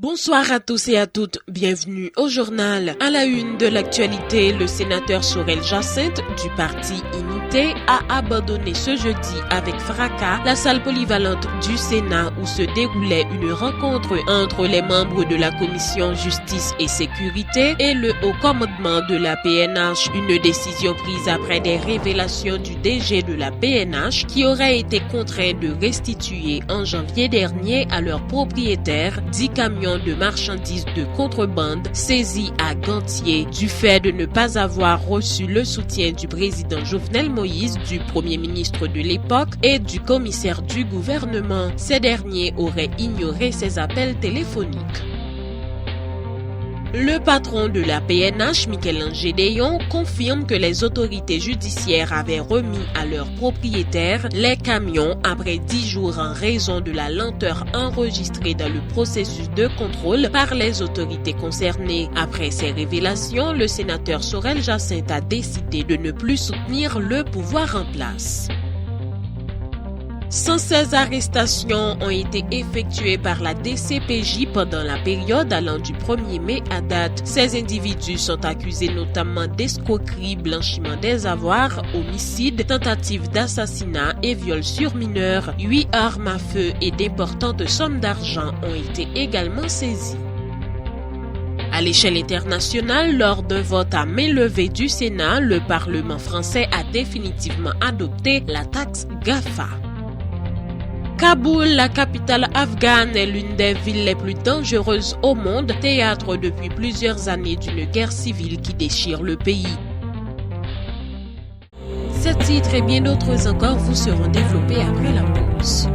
Bonsoir à tous et à toutes, bienvenue au journal. À la une de l'actualité, le sénateur Sorel Jacinthe du parti Unité a abandonné ce jeudi avec fracas la salle polyvalente du Sénat où se déroulait une rencontre entre les membres de la commission justice et sécurité et le haut commandement de la PNH. Une décision prise après des révélations du DG de la PNH qui aurait été contraint de restituer en janvier dernier à leurs propriétaires 10 camions de marchandises de contrebande saisis à Gantier du fait de ne pas avoir reçu le soutien du président Jovenel Moïse, du premier ministre de l'époque et du commissaire du gouvernement. Ces derniers auraient ignoré ses appels téléphoniques. Le patron de la PNH, Michel-Ange Gédéon, confirme que les autorités judiciaires avaient remis à leurs propriétaires les camions après 10 jours en raison de la lenteur enregistrée dans le processus de contrôle par les autorités concernées. Après ces révélations, le sénateur Sorel Jacinthe a décidé de ne plus soutenir le pouvoir en place. 116 arrestations ont été effectuées par la DCPJ pendant la période allant du 1er mai à date. Ces individus sont accusés notamment d'escroquerie, blanchiment des avoirs, homicide, tentative d'assassinat et viol sur mineurs. 8 armes à feu et d'importantes sommes d'argent ont été également saisies. À l'échelle internationale, lors d'un vote à main levée du Sénat, le Parlement français a définitivement adopté la taxe GAFA. Kaboul, la capitale afghane, est l'une des villes les plus dangereuses au monde, théâtre depuis plusieurs années d'une guerre civile qui déchire le pays. Ces titres et bien d'autres encore vous seront développés après la pause.